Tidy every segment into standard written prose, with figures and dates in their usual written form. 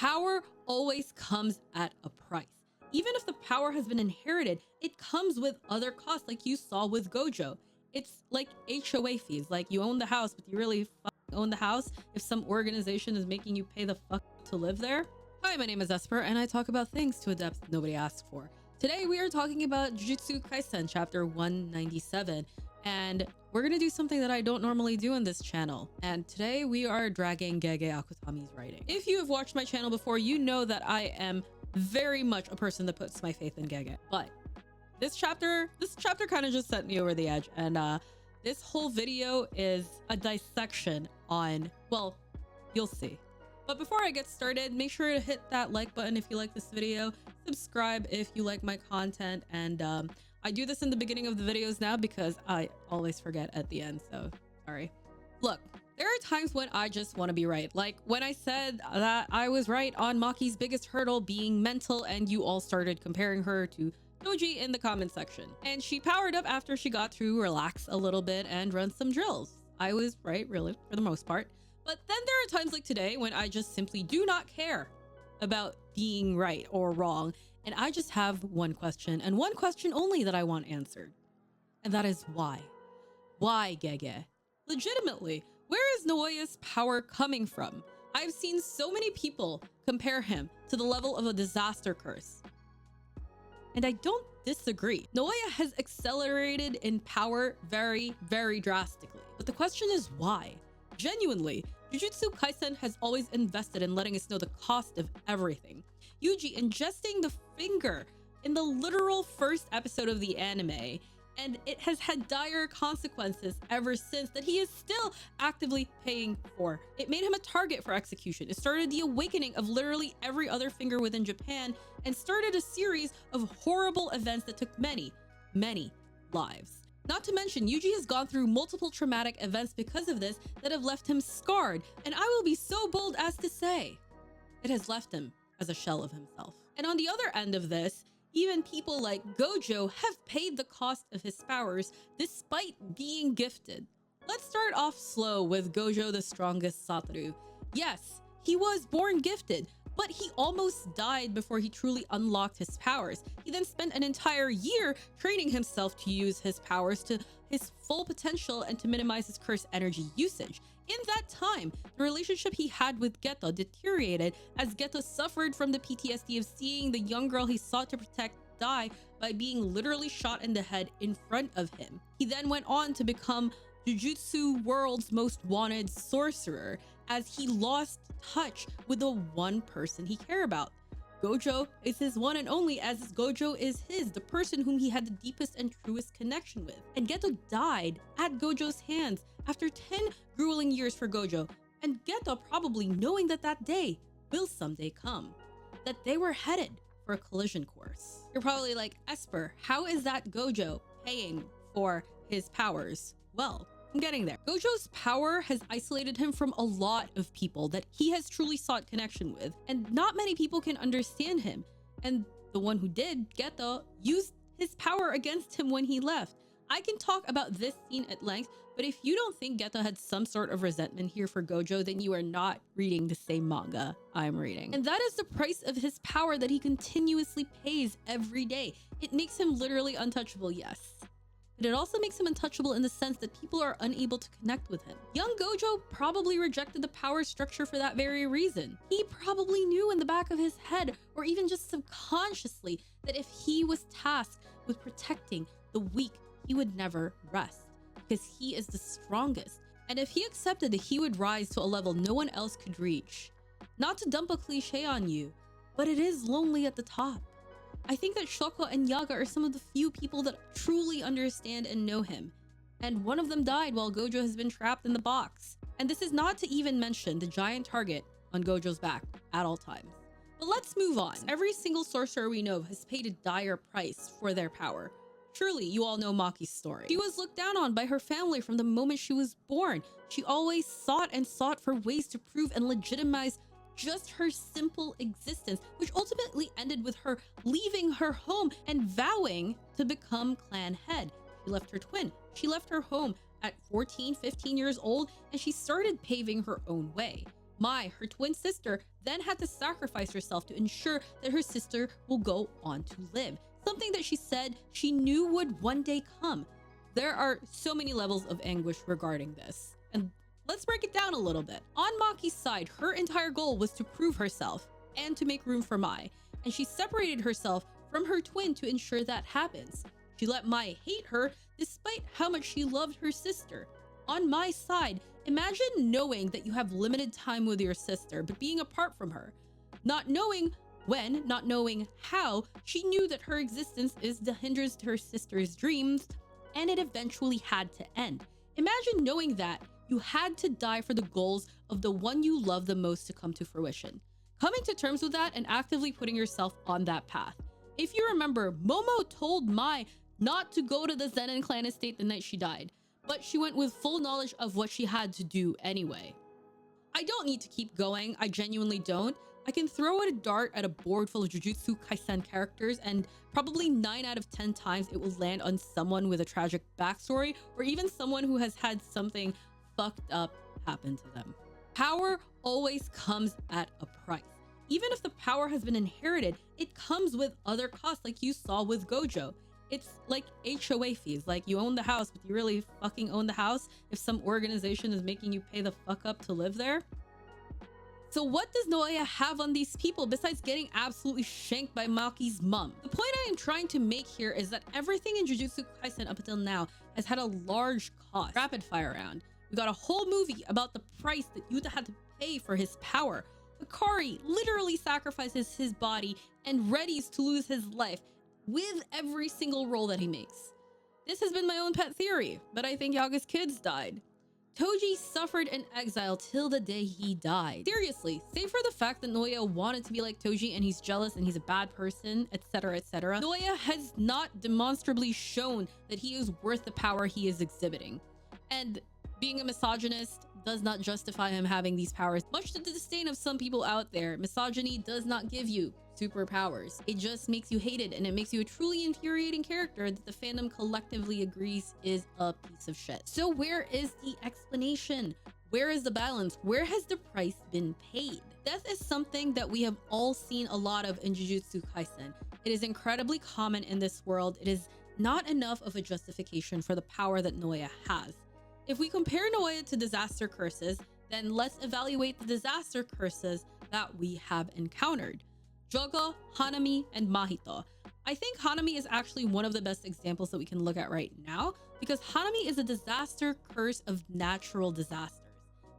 Power always comes at a price. Even if the power has been inherited, it comes with other costs, like you saw with Gojo. It's like HOA fees. Like, you own the house, but you really own the house if some organization is making you pay the fuck to live there? Hi, my name is Esper, and I talk about things to a depth nobody asked for. Today, we are talking about Jujutsu Kaisen Chapter 197, and we're gonna do something that I don't normally do in this channel. And today, we are dragging Gege Akutami's writing. If you have watched my channel before, you know that I am very much a person that puts my faith in Gege. But this chapter kind of just set me over the edge, and this whole video is a dissection on, well, you'll see. But before I get started, make sure to hit that like button if you like this video, subscribe if you like my content, and I do this in the beginning of the videos now because I always forget at the end, so sorry. Look, there are times when I just want to be right. Like when I said that I was right on Maki's biggest hurdle being mental, and you all started comparing her to Toji in the comment section. And she powered up after she got to relax a little bit and run some drills. I was right, really, for the most part. But then there are times like today when I just simply do not care about being right or wrong. And I just have one question, and one question only, that I want answered. And that is why? Why, Gege? Legitimately, where is Naoya's power coming from? I've seen so many people compare him to the level of a disaster curse. And I don't disagree. Naoya has accelerated in power very, very drastically. But the question is why? Genuinely, Jujutsu Kaisen has always invested in letting us know the cost of everything. Yuji ingesting the finger in the literal first episode of the anime, and it has had dire consequences ever since that he is still actively paying for. It made him a target for execution. It started the awakening of literally every other finger within Japan, and started a series of horrible events that took many, many lives. Not to mention, Yuji has gone through multiple traumatic events because of this that have left him scarred, and I will be so bold as to say, it has left him as a shell of himself. And on the other end of this, even people like Gojo have paid the cost of his powers despite being gifted. Let's start off slow with Gojo the Strongest Satoru. Yes, he was born gifted, but he almost died before he truly unlocked his powers. He then spent an entire year training himself to use his powers to his full potential and to minimize his curse energy usage. In that time, the relationship he had with Geto deteriorated as Geto suffered from the PTSD of seeing the young girl he sought to protect die by being literally shot in the head in front of him. He then went on to become Jujutsu World's most wanted sorcerer, as he lost touch with the one person he cared about. Gojo is his one and only, as Gojo is the person whom he had the deepest and truest connection with. And Geto died at Gojo's hands after 10 grueling years for Gojo, and Geto probably knowing that that day will someday come, that they were headed for a collision course. You're probably like, Esper, how is that Gojo paying for his powers? Well, I'm getting there. Gojo's power has isolated him from a lot of people that he has truly sought connection with, and not many people can understand him. And the one who did, Geto, used his power against him when he left. I can talk about this scene at length, but if you don't think Geto had some sort of resentment here for Gojo, then you are not reading the same manga I'm reading. And that is the price of his power that he continuously pays every day. It makes him literally untouchable, yes. But it also makes him untouchable in the sense that people are unable to connect with him. Young Gojo probably rejected the power structure for that very reason. He probably knew in the back of his head, or even just subconsciously, that if he was tasked with protecting the weak, he would never rest, because he is the strongest. And if he accepted that he would rise to a level no one else could reach, not to dump a cliche on you, but it is lonely at the top. I think that Shoko and Yaga are some of the few people that truly understand and know him. And one of them died while Gojo has been trapped in the box. And this is not to even mention the giant target on Gojo's back at all times. But let's move on. Every single sorcerer we know has paid a dire price for their power. Surely you all know Maki's story. She was looked down on by her family from the moment she was born. She always sought for ways to prove and legitimize just her simple existence, which ultimately ended with her leaving her home and vowing to become clan head. She left her twin. She left her home at 14, 15 years old, and she started paving her own way. Mai, her twin sister, then had to sacrifice herself to ensure that her sister will go on to live, something that she said she knew would one day come. There are so many levels of anguish regarding this, and let's break it down a little bit. On Maki's side, her entire goal was to prove herself and to make room for Mai, and she separated herself from her twin to ensure that happens. She let Mai hate her despite how much she loved her sister. On Mai's side, imagine knowing that you have limited time with your sister, but being apart from her. Not knowing when, not knowing how, she knew that her existence is the hindrance to her sister's dreams, and it eventually had to end. Imagine knowing that you had to die for the goals of the one you love the most to come to fruition. Coming to terms with that and actively putting yourself on that path. If you remember, Momo told Mai not to go to the Zen'in clan estate the night she died, but she went with full knowledge of what she had to do anyway. I don't need to keep going, I genuinely don't. I can throw a dart at a board full of Jujutsu Kaisen characters and probably 9 out of 10 times it will land on someone with a tragic backstory or even someone who has had something fucked up happen to them. Power always comes at a price. Even if the power has been inherited, it comes with other costs like you saw with Gojo. It's like HOA fees, like you own the house, but you really fucking own the house if some organization is making you pay the fuck up to live there. So what does Naoya have on these people besides getting absolutely shanked by Maki's mom? The point I am trying to make here is that everything in Jujutsu Kaisen up until now has had a large cost. Rapid fire round. We got a whole movie about the price that Yuta had to pay for his power. Hakari literally sacrifices his body and readies to lose his life with every single role that he makes. This has been my own pet theory, but I think Yaga's kids died. Toji suffered in exile till the day he died. Seriously, save for the fact that Naoya wanted to be like Toji and he's jealous and he's a bad person, etc, etc, Naoya has not demonstrably shown that he is worth the power he is exhibiting. And being a misogynist does not justify him having these powers. Much to the disdain of some people out there, misogyny does not give you superpowers. It just makes you hated, and it makes you a truly infuriating character that the fandom collectively agrees is a piece of shit. So where is the explanation? Where is the balance? Where has the price been paid? Death is something that we have all seen a lot of in Jujutsu Kaisen. It is incredibly common in this world. It is not enough of a justification for the power that Naoya has. If we compare Naoya to disaster curses, then let's evaluate the disaster curses that we have encountered. Jogo, Hanami, and Mahito. I think Hanami is actually one of the best examples that we can look at right now because Hanami is a disaster curse of natural disasters.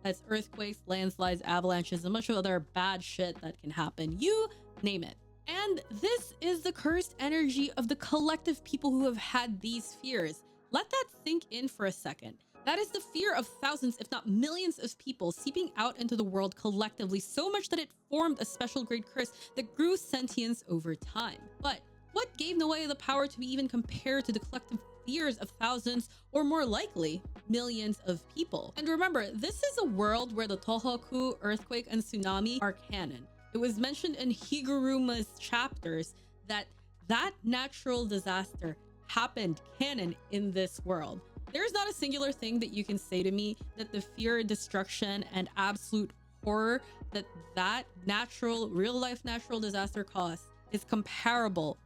That's earthquakes, landslides, avalanches, and much of other bad shit that can happen. You name it. And this is the cursed energy of the collective people who have had these fears. Let that sink in for a second. That is the fear of thousands, if not millions of people seeping out into the world collectively so much that it formed a special grade curse that grew sentience over time. But what gave Naoya the power to be even compared to the collective fears of thousands, or more likely, millions of people? And remember, this is a world where the Tohoku, earthquake, and tsunami are canon. It was mentioned in Higuruma's chapters that that natural disaster happened canon in this world. There's not a singular thing that you can say to me that the fear, destruction, and absolute horror that natural, real-life natural disaster caused is comparable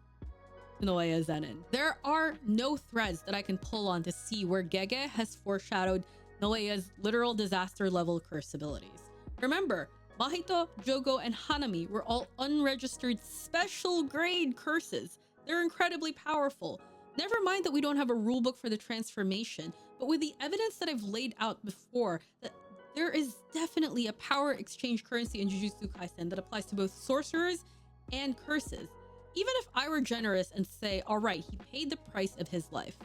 to Naoya Zenin. There are no threads that I can pull on to see where Gege has foreshadowed Naoya's literal disaster-level curse abilities. Remember, Mahito, Jogo, and Hanami were all unregistered special grade curses. They're incredibly powerful. Never mind that we don't have a rulebook for the transformation, but with the evidence that I've laid out before, that there is definitely a power exchange currency in Jujutsu Kaisen that applies to both sorcerers and curses. Even if I were generous and say, all right, he paid the price of his life.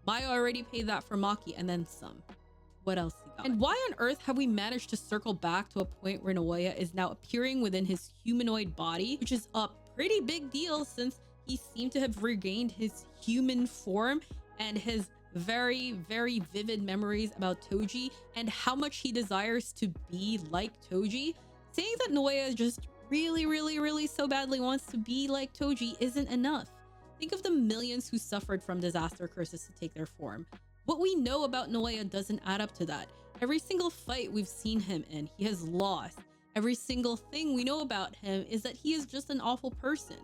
Maya already paid that for Maki and then some. What else he got? And why on earth have we managed to circle back to a point where Naoya is now appearing within his humanoid body, which is a pretty big deal since he seemed to have regained his human form and his very, very vivid memories about Toji and how much he desires to be like Toji. Saying that Naoya just really so badly wants to be like Toji isn't enough. Think of the millions who suffered from disaster curses to take their form. What we know about Naoya doesn't add up to that. Every single fight we've seen him in, he has lost. Every single thing we know about him is that he is just an awful person.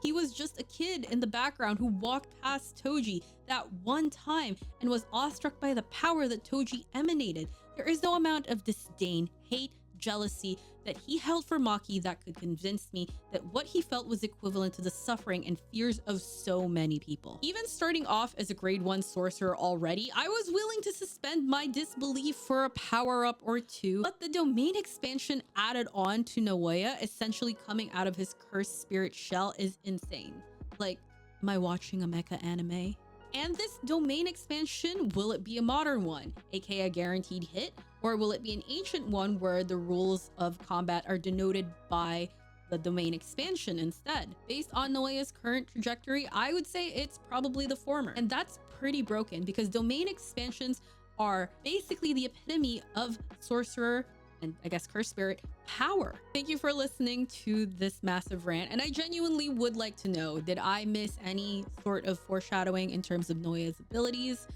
He was just a kid in the background who walked past Toji that one time and was awestruck by the power that Toji emanated. There is no amount of disdain, hate, jealousy that he held for Maki that could convince me that what he felt was equivalent to the suffering and fears of so many people. Even starting off as a grade 1 sorcerer already, I was willing to suspend my disbelief for a power-up or two, but the domain expansion added on to Naoya essentially coming out of his cursed spirit shell is insane. Like, am I watching a mecha anime? And this domain expansion, will it be a modern one, aka a guaranteed hit? Or will it be an ancient one where the rules of combat are denoted by the domain expansion instead? Based on Naoya's current trajectory, I would say it's probably the former. And that's pretty broken because domain expansions are basically the epitome of sorcerer and I guess cursed spirit power. Thank you for listening to this massive rant, and I genuinely would like to know, did I miss any sort of foreshadowing in terms of Naoya's abilities?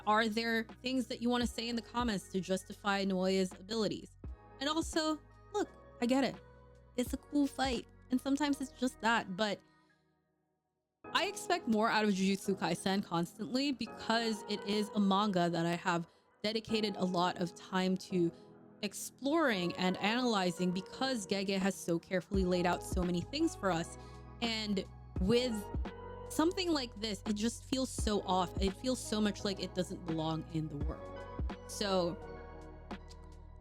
Are there things that you want to say in the comments to justify Naoya's abilities? And also, look, I get it, it's a cool fight and sometimes it's just that, but I expect more out of Jujutsu Kaisen constantly because it is a manga that I have dedicated a lot of time to exploring and analyzing because Gege has so carefully laid out so many things for us. And with something like this, it just feels so off. It feels so much like it doesn't belong in the world. So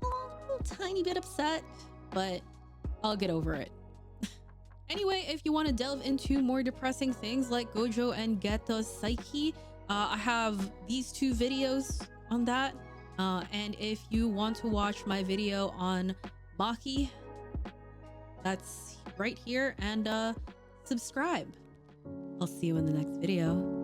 a little tiny bit upset, but I'll get over it. Anyway, if you want to delve into more depressing things like Gojo and Geto's psyche, I have these 2 videos on that. And if you want to watch my video on Maki, that's right here, and subscribe. I'll see you in the next video.